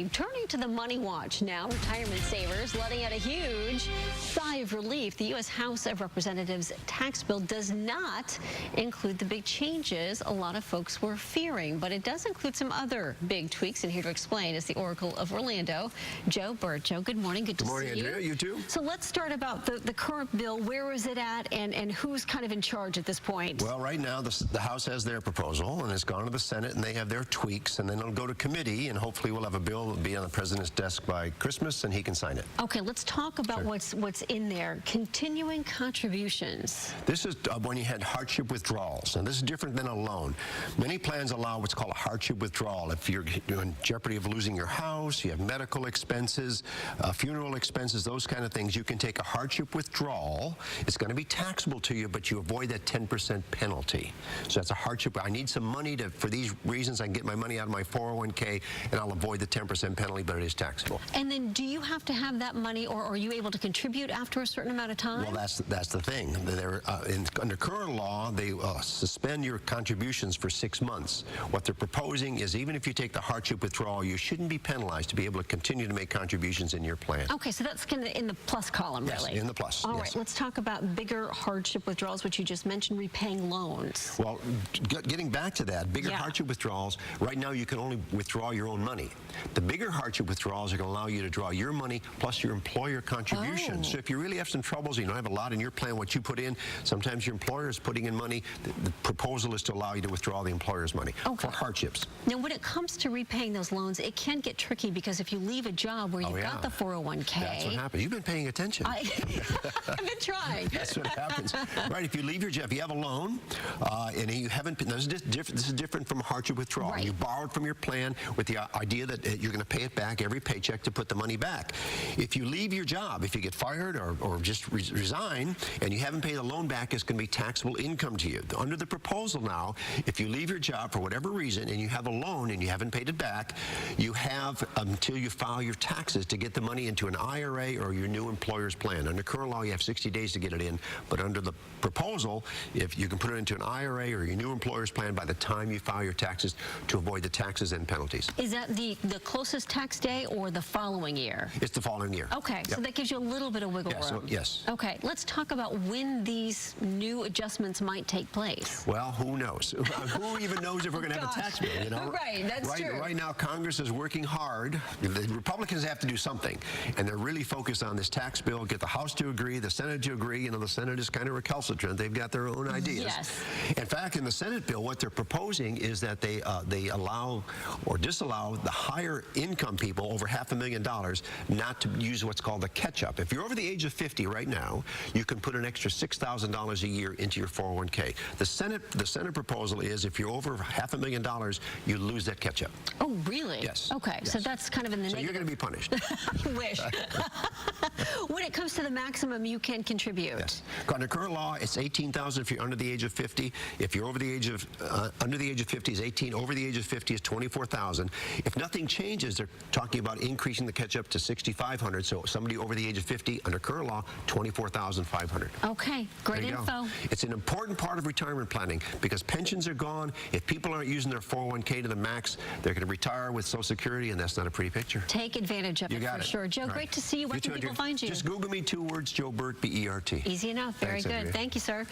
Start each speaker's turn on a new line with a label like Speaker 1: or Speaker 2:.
Speaker 1: Turning to the Money Watch now, retirement savers letting out a huge sigh of relief. The U.S. House of Representatives tax bill does not include the big changes a lot of folks were fearing, but it does include some other big tweaks. And here to explain is the Oracle of Orlando, Joe Bert. Joe, good morning. Good to see you.
Speaker 2: Good morning, Andrea. You too.
Speaker 1: So let's start about the current bill. Where is it at, and who's kind of in charge at this point?
Speaker 2: Well, right now the House has their proposal, and it's gone to the Senate, and they have their tweaks, and then it'll go to committee, and hopefully we'll have a bill that'll be on the president's desk by Christmas, and he can sign it.
Speaker 1: Okay, let's talk about what's in there. Continuing contributions.
Speaker 2: This is when you had hardship withdrawals, and this is different than a loan. Many plans allow what's called a hardship withdrawal. If you're in jeopardy of losing your house, you have medical expenses, funeral expenses, those kind of things, you can take a hardship withdrawal. It's going to be taxable to you, but you avoid that 10% penalty. So that's a hardship. I need some money for these reasons. I can get my money out of my 401k, and I'll avoid the 10% penalty, but it is taxable.
Speaker 1: And then do you have to have that money, or are you able to contribute after a certain amount of time?
Speaker 2: Well, that's the thing. Under current law, they suspend your contributions for 6 months. What they're proposing is even if you take the hardship withdrawal, you shouldn't be penalized to be able to continue to make contributions in your plan.
Speaker 1: Okay, so that's kind of in the plus column, really.
Speaker 2: Yes, in the plus.
Speaker 1: All right, let's talk about bigger hardship withdrawals, which you just mentioned, repaying loans.
Speaker 2: Well, getting back to that, bigger hardship withdrawals, right now you can only withdraw your own money. The bigger hardship withdrawals are going to allow you to draw your money plus your employer contribution. So if you really have some troubles, you don't have a lot in your plan, what you put in, sometimes your employer is putting in money. The proposal is to allow you to withdraw the employer's money for hardships.
Speaker 1: Now, when it comes to repaying those loans, it can get tricky because if you leave a job where you've got the 401k.
Speaker 2: That's what happens. You've been paying attention.
Speaker 1: I've been trying.
Speaker 2: That's what happens. Right, if you leave your job, if you have a loan, and you haven't, this is different from a hardship withdrawal. You borrowed from your plan with the idea that you're going to pay it back every paycheck to put the money back. If you leave your job, if you get fired or just resign, and you haven't paid the loan back, it's going to be taxable income to you. Under the proposal now, if you leave your job for whatever reason and you have a loan and you haven't paid it back, you have until you file your taxes to get the money into an IRA or your new employer's plan. Under current law, you have 60 days to get it in, but under the proposal, if you can put it into an IRA or your new employer's plan by the time you file your taxes to avoid the taxes and penalties.
Speaker 1: Is that the closest tax day or the following year?
Speaker 2: It's the following year.
Speaker 1: Okay, so that gives you a little bit of wiggle room.
Speaker 2: Yes.
Speaker 1: Okay, let's talk about when these new adjustments might take place.
Speaker 2: Well, who knows? Who even knows if we're going to have a tax bill, you know?
Speaker 1: Right, that's true.
Speaker 2: Right now, Congress is working hard. The Republicans have to do something, and they're really focused on this tax bill, get the House to agree, the Senate to agree. You know, the Senate is kind of recalcitrant. They've got their own ideas.
Speaker 1: Yes.
Speaker 2: In fact, in the Senate bill, what they're proposing is that they allow or disallow the higher income people over $500,000 not to use what's called the catch-up. If you're over the age of 50 right now, you can put an extra $6,000 a year into your 401k. The Senate proposal is if you're over $500,000, you lose that catch-up.
Speaker 1: Oh, really?
Speaker 2: Yes.
Speaker 1: Okay, so that's kind of in the
Speaker 2: negative. So you're going to be punished.
Speaker 1: I wish. When it comes to the maximum you can contribute.
Speaker 2: Yes. Under current law, it's $18,000 if you're under the age of 50. If you're over the age of under the age of 50 is 18. Over the age of 50 is 24,000. If nothing changes, they're talking about increasing the catch-up to $6,500. So somebody over the age of 50 under current law, $24,500.
Speaker 1: Okay, great info.
Speaker 2: It's an important part of retirement planning because pensions are gone. If people aren't using their 401k to the max, they're going to retire with Social Security, and that's not a pretty picture.
Speaker 1: Take advantage of it for sure. Joe, great to see you. Where can people find you?
Speaker 2: Just Google me, 2 words, Joe Bert, B-E-R-T.
Speaker 1: Easy enough. Very good.
Speaker 2: Andrea.
Speaker 1: Thank you, sir.